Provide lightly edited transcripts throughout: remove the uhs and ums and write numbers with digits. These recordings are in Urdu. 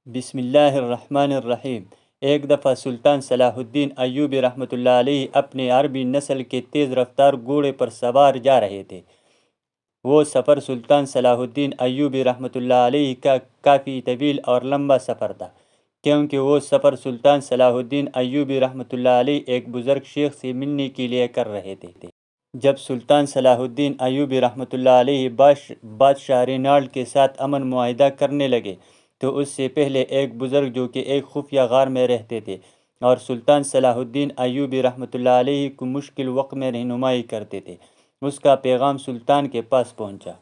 بسم اللہ الرحمن الرحیم۔ ایک دفعہ سلطان صلاح الدین ایوبی رحمۃ اللہ علیہ اپنے عربی نسل کے تیز رفتار گھوڑے پر سوار جا رہے تھے۔ وہ سفر سلطان صلاح الدین ایوبی رحمۃ اللہ علیہ کا کافی طویل اور لمبا سفر تھا، کیونکہ وہ سفر سلطان صلاح الدین ایوبی رحمۃ اللہ علیہ ایک بزرگ شیخ سے ملنے کے لیے کر رہے تھے۔ جب سلطان صلاح الدین ایوبی رحمۃ اللہ علیہ بادشاہ رینالڈ کے ساتھ امن معاہدہ کرنے لگے تو اس سے پہلے ایک بزرگ جو کہ ایک خفیہ غار میں رہتے تھے اور سلطان صلاح الدین ایوبی رحمۃ اللہ علیہ کو مشکل وقت میں رہنمائی کرتے تھے، اس کا پیغام سلطان کے پاس پہنچا۔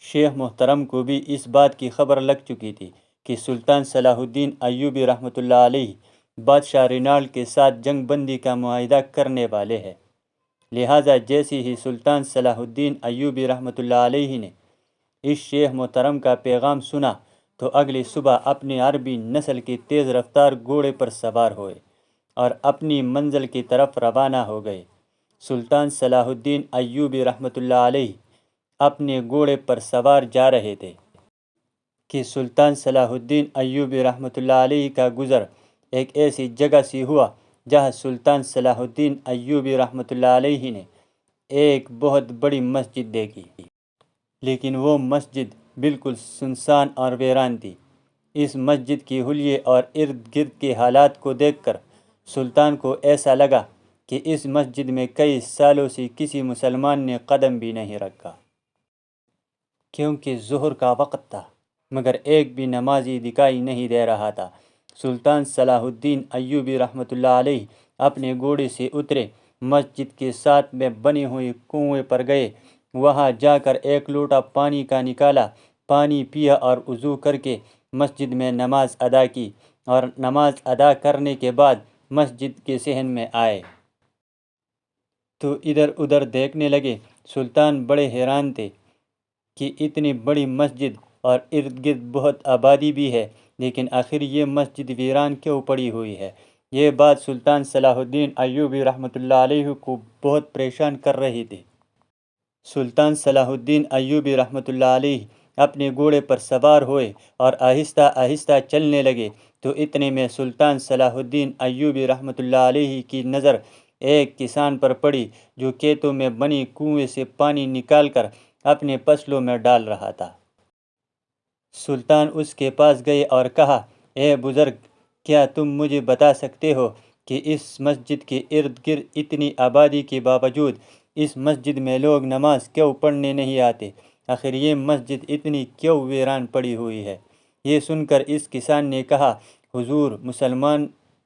شیخ محترم کو بھی اس بات کی خبر لگ چکی تھی کہ سلطان صلاح الدین ایوبی رحمۃ اللہ علیہ بادشاہ رینالڈ کے ساتھ جنگ بندی کا معاہدہ کرنے والے ہیں، لہٰذا جیسے ہی سلطان صلاح الدین ایوبی رحمۃ اللہ علیہ نے اس شیخ محترم کا پیغام سنا تو اگلی صبح اپنے عربی نسل کے تیز رفتار گھوڑے پر سوار ہوئے اور اپنی منزل کی طرف روانہ ہو گئے۔ سلطان صلاح الدین ایوبی رحمۃ اللہ علیہ اپنے گھوڑے پر سوار جا رہے تھے کہ سلطان صلاح الدین ایوبی رحمۃ اللہ علیہ کا گزر ایک ایسی جگہ سے ہوا جہاں سلطان صلاح الدین ایوبی رحمۃ اللہ علیہ نے ایک بہت بڑی مسجد دیکھی، لیکن وہ مسجد بالکل سنسان اور ویران تھی۔ اس مسجد کی حلیے اور ارد گرد کے حالات کو دیکھ کر سلطان کو ایسا لگا کہ اس مسجد میں کئی سالوں سے کسی مسلمان نے قدم بھی نہیں رکھا، کیونکہ ظہر کا وقت تھا مگر ایک بھی نمازی دکھائی نہیں دے رہا تھا۔ سلطان صلاح الدین ایوبی رحمۃ اللہ علیہ اپنے گھوڑے سے اترے، مسجد کے ساتھ میں بنے ہوئے کنویں پر گئے، وہاں جا کر ایک لوٹا پانی کا نکالا، پانی پیا اور وضو کر کے مسجد میں نماز ادا کی، اور نماز ادا کرنے کے بعد مسجد کے صحن میں آئے تو ادھر ادھر دیکھنے لگے۔ سلطان بڑے حیران تھے کہ اتنی بڑی مسجد اور ارد گرد بہت آبادی بھی ہے، لیکن آخر یہ مسجد ویران کیوں پڑی ہوئی ہے؟ یہ بات سلطان صلاح الدین ایوبی رحمۃ اللہ علیہ کو بہت پریشان کر رہی تھی۔ سلطان صلاح الدین ایوبی رحمۃ اللہ علیہ اپنے گھوڑے پر سوار ہوئے اور آہستہ آہستہ چلنے لگے تو اتنے میں سلطان صلاح الدین ایوبی رحمۃ اللہ علیہ کی نظر ایک کسان پر پڑی جو کھیتوں میں بنی کنویں سے پانی نکال کر اپنے فصلوں میں ڈال رہا تھا۔ سلطان اس کے پاس گئے اور کہا، اے بزرگ، کیا تم مجھے بتا سکتے ہو کہ اس مسجد کے ارد گرد اتنی آبادی کے باوجود اس مسجد میں لوگ نماز کیوں پڑھنے نہیں آتے؟ آخر یہ مسجد اتنی کیوں ویران پڑی ہوئی ہے؟ یہ سن کر اس کسان نے کہا، حضور،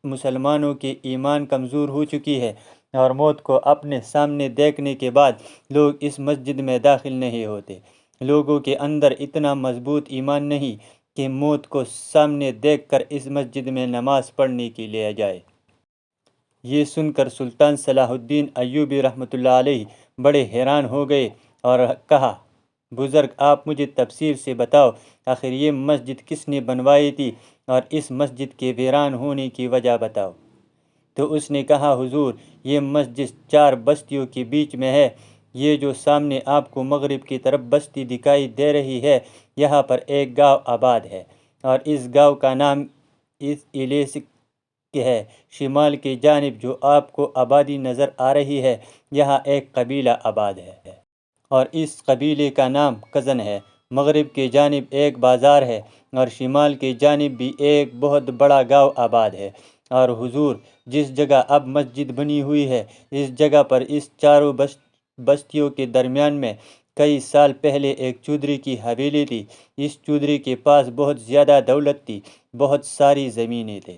مسلمانوں کے ایمان کمزور ہو چکی ہے اور موت کو اپنے سامنے دیکھنے کے بعد لوگ اس مسجد میں داخل نہیں ہوتے۔ لوگوں کے اندر اتنا مضبوط ایمان نہیں کہ موت کو سامنے دیکھ کر اس مسجد میں نماز پڑھنے کے لیے جائے۔ یہ سن کر سلطان صلاح الدین ایوبی رحمۃ اللہ علیہ بڑے حیران ہو گئے اور کہا، بزرگ، آپ مجھے تفصیل سے بتاؤ، آخر یہ مسجد کس نے بنوائی تھی اور اس مسجد کے ویران ہونے کی وجہ بتاؤ۔ تو اس نے کہا، حضور، یہ مسجد 4 بستیوں کے بیچ میں ہے۔ یہ جو سامنے آپ کو مغرب کی طرف بستی دکھائی دے رہی ہے، یہاں پر ایک گاؤں آباد ہے اور اس گاؤں کا نام ایلیسک ہے۔ شمال کی جانب جو آپ کو آبادی نظر آ رہی ہے، یہاں ایک قبیلہ آباد ہے اور اس قبیلے کا نام کزن ہے۔ مغرب کی جانب ایک بازار ہے اور شمال کی جانب بھی ایک بہت بڑا گاؤں آباد ہے۔ اور حضور، جس جگہ اب مسجد بنی ہوئی ہے، اس جگہ پر اس 4 بستیوں کے درمیان میں کئی سال پہلے ایک چودھری کی حویلی تھی۔ اس چودھری کے پاس بہت زیادہ دولت تھی، بہت ساری زمینیں تھے۔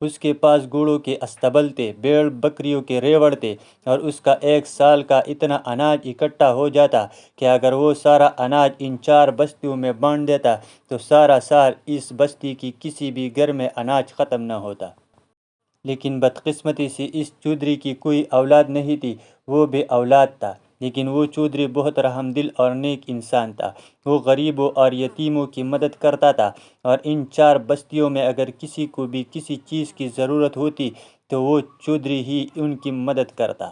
اس کے پاس گھوڑوں کے استبل تھے، بھیڑ بکریوں کے ریوڑ تھے اور اس کا ایک سال کا اتنا اناج اکٹھا ہو جاتا کہ اگر وہ سارا اناج ان 4 بستیوں میں بانٹ دیتا تو سارا سال اس بستی کی کسی بھی گھر میں اناج ختم نہ ہوتا۔ لیکن بدقسمتی سے اس چودھری کی کوئی اولاد نہیں تھی، وہ بے اولاد تھا، لیکن وہ چودھری بہت رحم دل اور نیک انسان تھا۔ وہ غریبوں اور یتیموں کی مدد کرتا تھا اور ان 4 بستیوں میں اگر کسی کو بھی کسی چیز کی ضرورت ہوتی تو وہ چودھری ہی ان کی مدد کرتا۔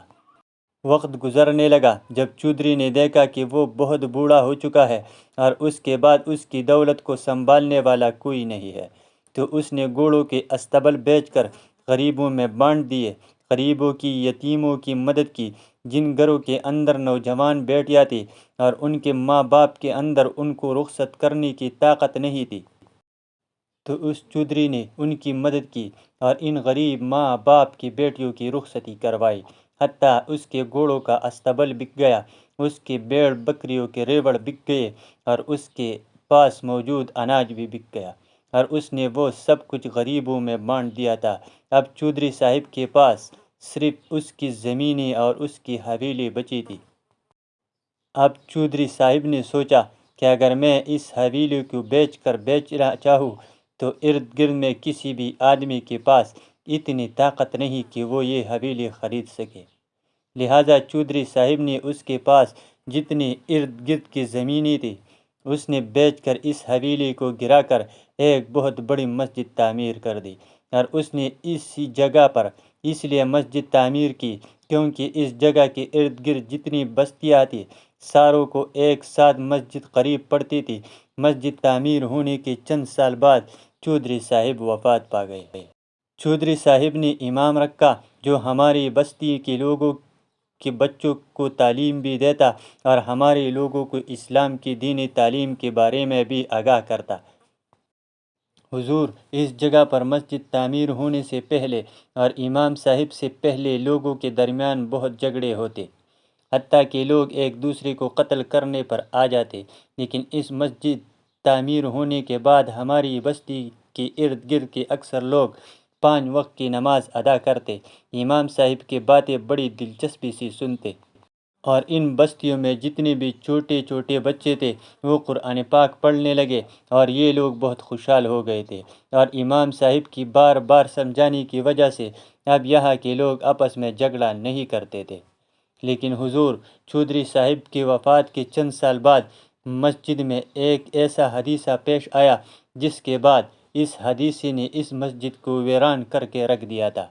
وقت گزرنے لگا جب چودھری نے دیکھا کہ وہ بہت بوڑھا ہو چکا ہے اور اس کے بعد اس کی دولت کو سنبھالنے والا کوئی نہیں ہے، تو اس نے گھوڑوں کے استبل بیچ کر غریبوں میں بانٹ دیے، غریبوں کی، یتیموں کی مدد کی، جن گھروں کے اندر نوجوان بیٹیاں تھیں اور ان کے ماں باپ کے اندر ان کو رخصت کرنے کی طاقت نہیں تھی، تو اس چودھری نے ان کی مدد کی اور ان غریب ماں باپ کی بیٹیوں کی رخصتی کروائی، حتیٰ اس کے گھوڑوں کا استبل بک گیا، اس کے بھیڑ بکریوں کے ریوڑ بک گئے اور اس کے پاس موجود اناج بھی بک گیا، اور اس نے وہ سب کچھ غریبوں میں بانٹ دیا تھا۔ اب چودھری صاحب کے پاس صرف اس کی زمینیں اور اس کی حویلی بچی تھی۔ اب چودھری صاحب نے سوچا کہ اگر میں اس حویلی کو بیچنا چاہوں تو ارد گرد میں کسی بھی آدمی کے پاس اتنی طاقت نہیں کہ وہ یہ حویلی خرید سکے، لہٰذا چودھری صاحب نے اس کے پاس جتنی ارد گرد کی زمینیں تھی اس نے بیچ کر اس حویلی کو گرا کر ایک بہت بڑی مسجد تعمیر کر دی، اور اس نے اسی جگہ پر اس لیے مسجد تعمیر کی کیونکہ اس جگہ کے ارد گرد جتنی بستیاں تھیں ساروں کو ایک ساتھ مسجد قریب پڑتی تھی۔ مسجد تعمیر ہونے کے چند سال بعد چودھری صاحب وفات پا گئے۔ چودھری صاحب نے امام رکھا جو ہماری بستی کے لوگوں کے بچوں کو تعلیم بھی دیتا اور ہمارے لوگوں کو اسلام کی دینی تعلیم کے بارے میں بھی آگاہ کرتا۔ حضور، اس جگہ پر مسجد تعمیر ہونے سے پہلے اور امام صاحب سے پہلے لوگوں کے درمیان بہت جھگڑے ہوتے، حتیٰ کہ لوگ ایک دوسرے کو قتل کرنے پر آ جاتے، لیکن اس مسجد تعمیر ہونے کے بعد ہماری بستی کے ارد گرد کے اکثر لوگ 5 وقت کی نماز ادا کرتے، امام صاحب کی باتیں بڑی دلچسپی سے سنتے، اور ان بستیوں میں جتنے بھی چھوٹے چھوٹے بچے تھے وہ قرآن پاک پڑھنے لگے، اور یہ لوگ بہت خوشحال ہو گئے تھے، اور امام صاحب کی بار بار سمجھانے کی وجہ سے اب یہاں کے لوگ آپس میں جھگڑا نہیں کرتے تھے۔ لیکن حضور، چودھری صاحب کی وفات کے چند سال بعد مسجد میں ایک ایسا حادثہ پیش آیا جس کے بعد اس حادثے نے اس مسجد کو ویران کر کے رکھ دیا تھا۔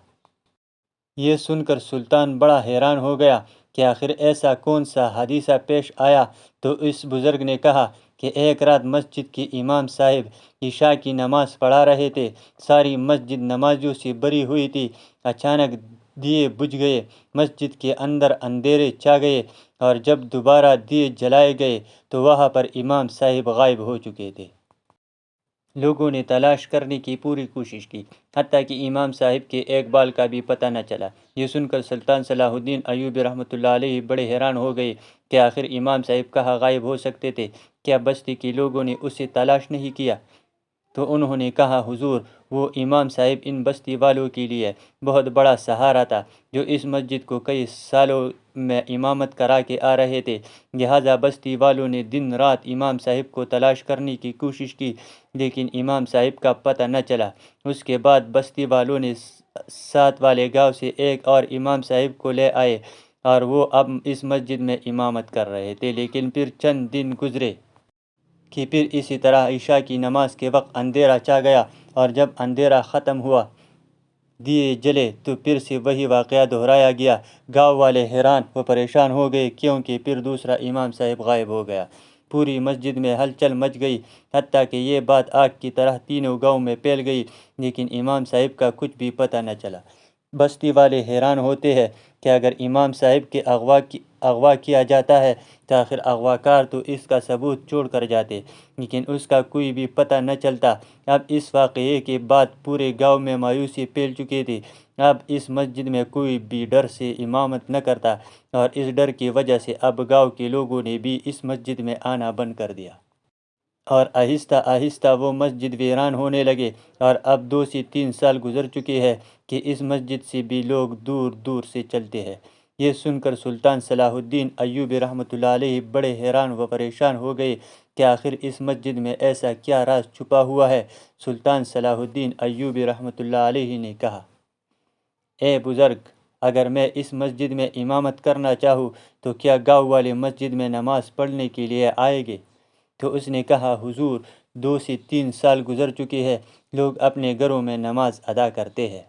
یہ سن کر سلطان بڑا حیران ہو گیا کہ آخر ایسا کون سا حادثہ پیش آیا، تو اس بزرگ نے کہا کہ ایک رات مسجد کے امام صاحب عشاء کی نماز پڑھا رہے تھے، ساری مسجد نمازیوں سے بھری ہوئی تھی، اچانک دیے بجھ گئے، مسجد کے اندر اندھیرے چھا گئے، اور جب دوبارہ دیے جلائے گئے تو وہاں پر امام صاحب غائب ہو چکے تھے۔ لوگوں نے تلاش کرنے کی پوری کوشش کی، حتیٰ کہ امام صاحب کے ایک بال کا بھی پتہ نہ چلا۔ یہ سن کر سلطان صلاح الدین ایوبی رحمۃ اللہ علیہ بڑے حیران ہو گئے کہ آخر امام صاحب کہاں غائب ہو سکتے تھے، کیا بستی کے لوگوں نے اسے تلاش نہیں کیا؟ تو انہوں نے کہا، حضور، وہ امام صاحب ان بستی والوں کے لیے بہت بڑا سہارا تھا، جو اس مسجد کو کئی سالوں میں امامت کرا کے آ رہے تھے، لہٰذا بستی والوں نے دن رات امام صاحب کو تلاش کرنے کی کوشش کی، لیکن امام صاحب کا پتہ نہ چلا۔ اس کے بعد بستی والوں نے ساتھ والے گاؤں سے ایک اور امام صاحب کو لے آئے، اور وہ اب اس مسجد میں امامت کر رہے تھے، لیکن پھر چند دن گزرے کہ پھر اسی طرح عشاء کی نماز کے وقت اندھیرا چھا گیا، اور جب اندھیرا ختم ہوا، دیے جلے، تو پھر سے وہی واقعہ دہرایا گیا۔ گاؤں والے حیران و پریشان ہو گئے کیونکہ پھر دوسرا امام صاحب غائب ہو گیا۔ پوری مسجد میں ہلچل مچ گئی، حتیٰ کہ یہ بات آگ کی طرح تینوں گاؤں میں پھیل گئی، لیکن امام صاحب کا کچھ بھی پتہ نہ چلا۔ بستی والے حیران ہوتے ہیں کہ اگر امام صاحب کے اغوا کیا جاتا ہے تو آخر اغوا کار تو اس کا ثبوت چھوڑ کر جاتے، لیکن اس کا کوئی بھی پتہ نہ چلتا۔ اب اس واقعے کے بعد پورے گاؤں میں مایوسی پھیل چکی تھی، اب اس مسجد میں کوئی بھی ڈر سے امامت نہ کرتا، اور اس ڈر کی وجہ سے اب گاؤں کے لوگوں نے بھی اس مسجد میں آنا بند کر دیا، اور آہستہ آہستہ وہ مسجد ویران ہونے لگے، اور اب 2 سے 3 سال گزر چکے ہیں کہ اس مسجد سے بھی لوگ دور دور سے چلتے ہیں۔ یہ سن کر سلطان صلاح الدین ایوبی رحمۃ اللہ علیہ بڑے حیران و پریشان ہو گئے کہ آخر اس مسجد میں ایسا کیا راز چھپا ہوا ہے۔ سلطان صلاح الدین ایوبی رحمۃ اللہ علیہ نے کہا، اے بزرگ، اگر میں اس مسجد میں امامت کرنا چاہوں تو کیا گاؤں والے مسجد میں نماز پڑھنے کے لیے آئیں گے؟ تو اس نے کہا، حضور، 2 سے 3 سال گزر چکے ہیں، لوگ اپنے گھروں میں نماز ادا کرتے ہیں،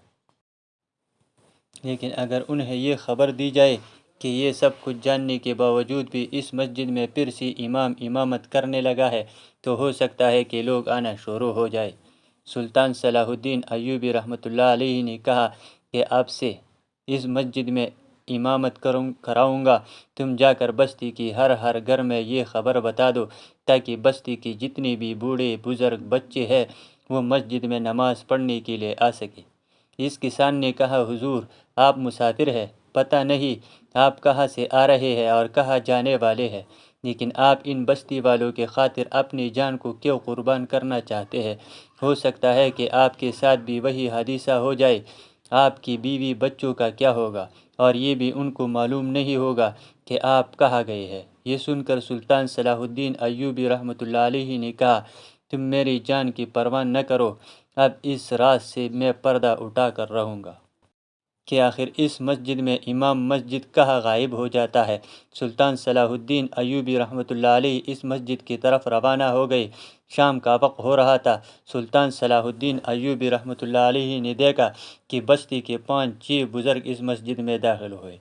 لیکن اگر انہیں یہ خبر دی جائے کہ یہ سب کچھ جاننے کے باوجود بھی اس مسجد میں پھر سے امام امامت کرنے لگا ہے تو ہو سکتا ہے کہ لوگ آنا شروع ہو جائے۔ سلطان صلاح الدین ایوبی رحمۃ اللہ علیہ نے کہا کہ آپ سے اس مسجد میں امامت کراؤں گا، تم جا کر بستی کی ہر گھر میں یہ خبر بتا دو تاکہ بستی کی جتنے بھی بوڑھے بزرگ بچے ہیں وہ مسجد میں نماز پڑھنے کے لیے آ سکے۔ اس کسان نے کہا، حضور آپ مسافر ہیں، پتہ نہیں آپ کہاں سے آ رہے ہیں اور کہاں جانے والے ہیں، لیکن آپ ان بستی والوں کے خاطر اپنی جان کو کیوں قربان کرنا چاہتے ہیں؟ ہو سکتا ہے کہ آپ کے ساتھ بھی وہی حادثہ ہو جائے، آپ کی بیوی بچوں کا کیا ہوگا؟ اور یہ بھی ان کو معلوم نہیں ہوگا کہ آپ کہاں گئے ہیں۔ یہ سن کر سلطان صلاح الدین ایوبی رحمۃ اللہ علیہ نے کہا، تم میری جان کی پرواہ نہ کرو، اب اس رات سے میں پردہ اٹھا کر رہوں گا کہ آخر اس مسجد میں امام مسجد کہاں غائب ہو جاتا ہے۔ سلطان صلاح الدین ایوبی رحمۃ اللہ علیہ اس مسجد کی طرف روانہ ہو گئے۔ شام کا وقت ہو رہا تھا۔ سلطان صلاح الدین ایوبی رحمۃ اللہ علیہ نے دیکھا کہ بستی کے 5-6 بزرگ اس مسجد میں داخل ہوئے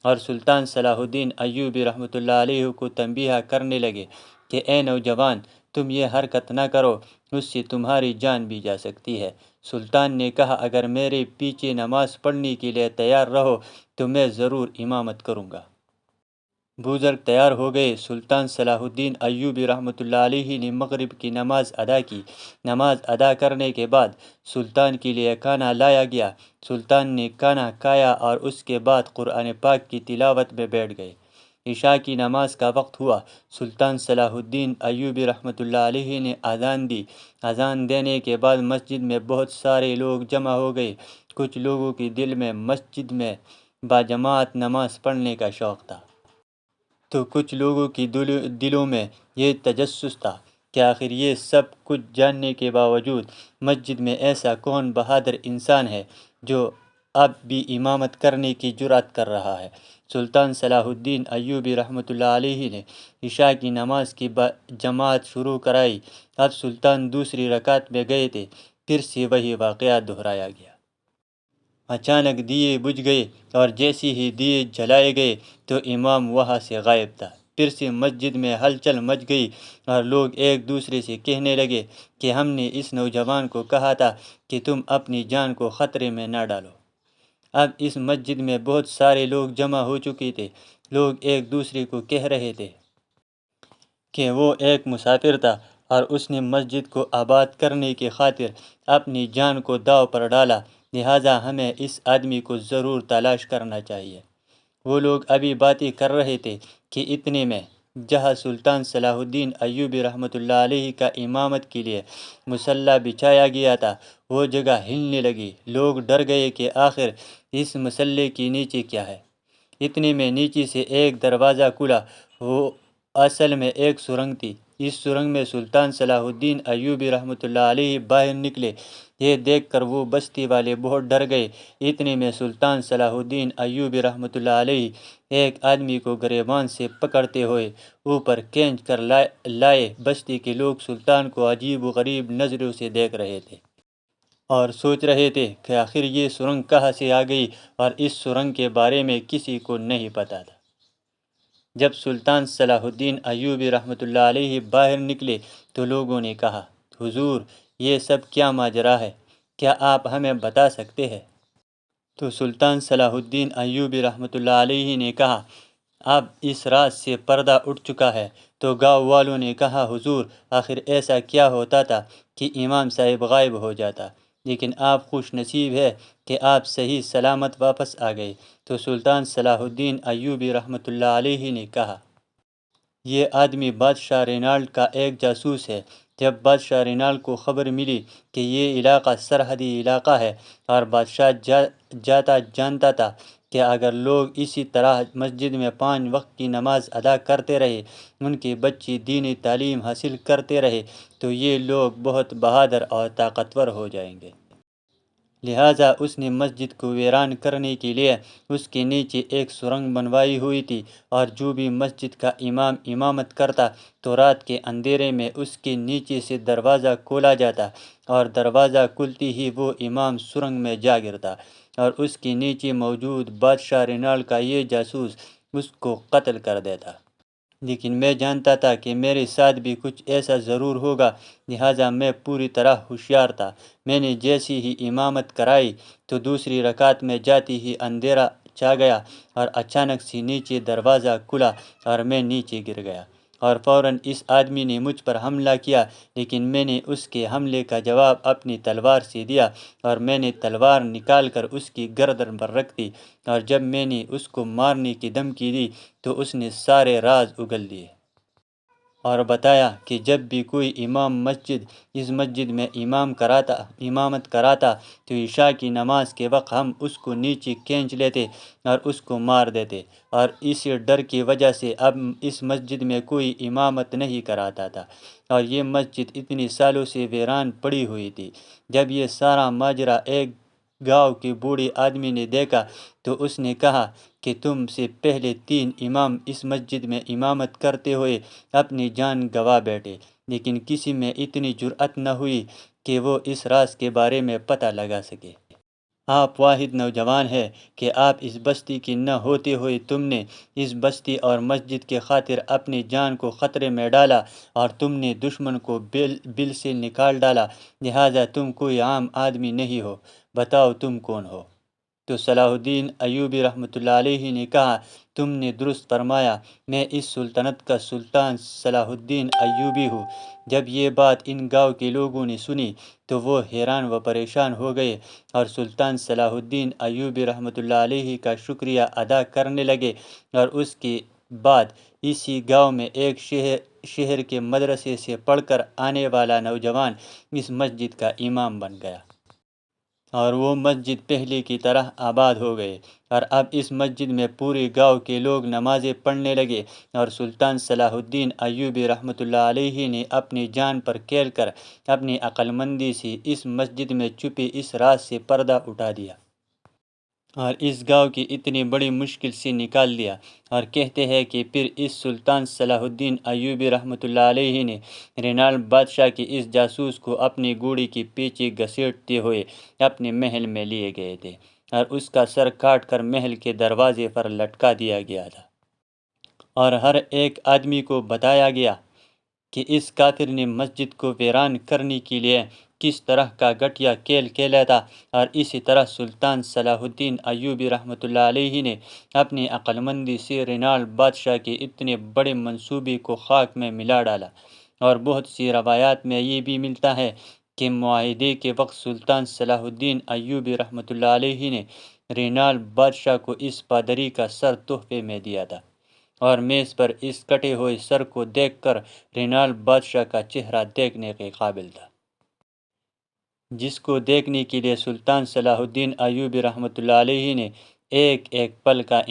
اور سلطان صلاح الدین ایوبی رحمۃ اللہ علیہ کو تنبیہ کرنے لگے کہ اے نوجوان، تم یہ حرکت نہ کرو، اس سے تمہاری جان بھی جا سکتی ہے۔ سلطان نے کہا، اگر میرے پیچھے نماز پڑھنے کے لیے تیار رہو تو میں ضرور امامت کروں گا۔ بزرگ تیار ہو گئے۔ سلطان صلاح الدین ایوبی رحمۃ اللہ علیہ نے مغرب کی نماز ادا کی۔ نماز ادا کرنے کے بعد سلطان کے لیے کھانا لایا گیا۔ سلطان نے کھانا کھایا اور اس کے بعد قرآن پاک کی تلاوت میں بیٹھ گئے۔ عشاء کی نماز کا وقت ہوا۔ سلطان صلاح الدین ایوبی رحمۃ اللہ علیہ نے اذان دی۔ اذان دینے کے بعد مسجد میں بہت سارے لوگ جمع ہو گئے۔ کچھ لوگوں کے دل میں مسجد میں باجماعت نماز پڑھنے کا شوق تھا، تو کچھ لوگوں کی دلوں میں یہ تجسس تھا کہ آخر یہ سب کچھ جاننے کے باوجود مسجد میں ایسا کون بہادر انسان ہے جو اب بھی امامت کرنے کی جرأت کر رہا ہے۔ سلطان صلاح الدین ایوبی رحمۃ اللہ علیہ نے عشاء کی نماز کی جماعت شروع کرائی۔ اب سلطان دوسری رکعت میں گئے تھے، پھر سے وہی واقعہ دہرایا گیا۔ اچانک دیے بجھ گئے اور جیسے ہی دیے جلائے گئے تو امام وہاں سے غائب تھا۔ پھر سے مسجد میں ہلچل مچ گئی اور لوگ ایک دوسرے سے کہنے لگے کہ ہم نے اس نوجوان کو کہا تھا کہ تم اپنی جان کو خطرے میں نہ ڈالو۔ اب اس مسجد میں بہت سارے لوگ جمع ہو چکے تھے۔ لوگ ایک دوسرے کو کہہ رہے تھے کہ وہ ایک مسافر تھا اور اس نے مسجد کو آباد کرنے کی خاطر اپنی جان کو داؤ پر ڈالا، لہٰذا ہمیں اس آدمی کو ضرور تلاش کرنا چاہیے۔ وہ لوگ ابھی باتیں کر رہے تھے کہ اتنے میں جہاں سلطان صلاح الدین ایوبی رحمۃ اللہ علیہ کا امامت کے لیے مصلی بچھایا گیا تھا وہ جگہ ہلنے لگی۔ لوگ ڈر گئے کہ آخر اس مصلی کے نیچے کیا ہے۔ اتنے میں نیچے سے ایک دروازہ کھلا، وہ اصل میں ایک سرنگ تھی۔ اس سرنگ میں سلطان صلاح الدین ایوبی رحمۃ اللہ علیہ باہر نکلے۔ یہ دیکھ کر وہ بستی والے بہت ڈر گئے۔ اتنے میں سلطان صلاح الدین ایوبی رحمۃ اللہ علیہ ایک آدمی کو گریبان سے پکڑتے ہوئے اوپر کھینچ کر لائے۔ بستی کے لوگ سلطان کو عجیب و غریب نظروں سے دیکھ رہے تھے اور سوچ رہے تھے کہ آخر یہ سرنگ کہاں سے آ گئی، اور اس سرنگ کے بارے میں کسی کو نہیں پتہ تھا۔ جب سلطان صلاح الدین ایوبی رحمۃ اللہ علیہ باہر نکلے تو لوگوں نے کہا، حضور یہ سب کیا ماجرا ہے، کیا آپ ہمیں بتا سکتے ہیں؟ تو سلطان صلاح الدین ایوبی رحمۃ اللہ علیہ نے کہا، اب اس رات سے پردہ اٹھ چکا ہے۔ تو گاؤں والوں نے کہا، حضور آخر ایسا کیا ہوتا تھا کہ امام صاحب غائب ہو جاتا، لیکن آپ خوش نصیب ہے کہ آپ صحیح سلامت واپس آ گئے۔ تو سلطان صلاح الدین ایوبی رحمۃ اللہ علیہ نے کہا، یہ آدمی بادشاہ رینالڈ کا ایک جاسوس ہے۔ جب بادشاہ رینالڈ کو خبر ملی کہ یہ علاقہ سرحدی علاقہ ہے اور بادشاہ جانتا تھا کہ اگر لوگ اسی طرح مسجد میں 5 وقت کی نماز ادا کرتے رہے، ان کے بچے دینی تعلیم حاصل کرتے رہے تو یہ لوگ بہت بہادر اور طاقتور ہو جائیں گے۔ لہٰذا اس نے مسجد کو ویران کرنے کے لیے اس کے نیچے ایک سرنگ بنوائی ہوئی تھی، اور جو بھی مسجد کا امام امامت کرتا تو رات کے اندھیرے میں اس کے نیچے سے دروازہ کھولا جاتا، اور دروازہ کھلتے ہی وہ امام سرنگ میں جا گرتا، اور اس کے نیچے موجود بادشاہ رینالڈ کا یہ جاسوس اس کو قتل کر دیتا، لیکن میں جانتا تھا کہ میرے ساتھ بھی کچھ ایسا ضرور ہوگا، لہٰذا میں پوری طرح ہوشیار تھا۔ میں نے جیسی ہی امامت کرائی تو دوسری رکعت میں جاتی ہی اندھیرا چھا گیا اور اچانک سے نیچے دروازہ کھلا اور میں نیچے گر گیا، اور فوراً اس آدمی نے مجھ پر حملہ کیا، لیکن میں نے اس کے حملے کا جواب اپنی تلوار سے دیا، اور میں نے تلوار نکال کر اس کی گردن پر رکھ دی، اور جب میں نے اس کو مارنے کی دھمکی دی تو اس نے سارے راز اگل دیے اور بتایا کہ جب بھی کوئی امام اس مسجد میں امامت کراتا تو عشاء کی نماز کے وقت ہم اس کو نیچے کھینچ لیتے اور اس کو مار دیتے، اور اسی ڈر کی وجہ سے اب اس مسجد میں کوئی امامت نہیں کراتا تھا، اور یہ مسجد اتنی سالوں سے ویران پڑی ہوئی تھی۔ جب یہ سارا ماجرا ایک گاؤں کے بوڑھے آدمی نے دیکھا تو اس نے کہا کہ تم سے پہلے 3 امام اس مسجد میں امامت کرتے ہوئے اپنی جان گنوا بیٹھے، لیکن کسی میں اتنی جرأت نہ ہوئی کہ وہ اس راز کے بارے میں پتہ لگا سکے۔ آپ واحد نوجوان ہیں کہ آپ اس بستی کی نہ ہوتے ہوئے تم نے اس بستی اور مسجد کے خاطر اپنی جان کو خطرے میں ڈالا، اور تم نے دشمن کو بل سے نکال ڈالا، لہٰذا تم کوئی عام آدمی نہیں ہو، بتاؤ تم کون ہو؟ تو صلاح الدین ایوبی رحمۃ اللہ علیہ نے کہا، تم نے درست فرمایا، میں اس سلطنت کا سلطان صلاح الدین ایوبی ہوں۔ جب یہ بات ان گاؤں کے لوگوں نے سنی تو وہ حیران و پریشان ہو گئے اور سلطان صلاح الدین ایوبی رحمۃ اللہ علیہ کا شکریہ ادا کرنے لگے، اور اس کے بعد اسی گاؤں میں ایک شہر کے مدرسے سے پڑھ کر آنے والا نوجوان اس مسجد کا امام بن گیا، اور وہ مسجد پہلے کی طرح آباد ہو گئے، اور اب اس مسجد میں پورے گاؤں کے لوگ نمازیں پڑھنے لگے، اور سلطان صلاح الدین ایوبی رحمۃ اللہ علیہ نے اپنی جان پر کھیل کر اپنی عقل مندی سے اس مسجد میں چھپے اس راز سے پردہ اٹھا دیا اور اس گاؤں کی اتنی بڑی مشکل سے نکال دیا۔ اور کہتے ہیں کہ پھر اس سلطان صلاح الدین ایوبی رحمۃ اللہ علیہ نے رینال بادشاہ کے اس جاسوس کو اپنی گھوڑی کے پیچھے گھسیٹتے ہوئے اپنے محل میں لیے گئے تھے، اور اس کا سر کاٹ کر محل کے دروازے پر لٹکا دیا گیا تھا، اور ہر ایک آدمی کو بتایا گیا کہ اس کافر نے مسجد کو ویران کرنے کے لیے کس طرح کا گھٹیا کھیل کھیلا تھا، اور اسی طرح سلطان صلاح الدین ایوبی رحمۃ اللہ علیہ نے اپنی عقل مندی سے رینال بادشاہ کے اتنے بڑے منصوبے کو خاک میں ملا ڈالا۔ اور بہت سی روایات میں یہ بھی ملتا ہے کہ معاہدے کے وقت سلطان صلاح الدین ایوبی رحمۃ اللہ علیہ نے رینال بادشاہ کو اس پادری کا سر تحفے میں دیا تھا، اور میز پر اس کٹے ہوئے سر کو دیکھ کر رینال بادشاہ کا چہرہ دیکھنے کے قابل تھا، جس کو دیکھنے کے لیے سلطان صلاح الدین ایوبی رحمۃ اللہ علیہ نے ایک ایک پل کا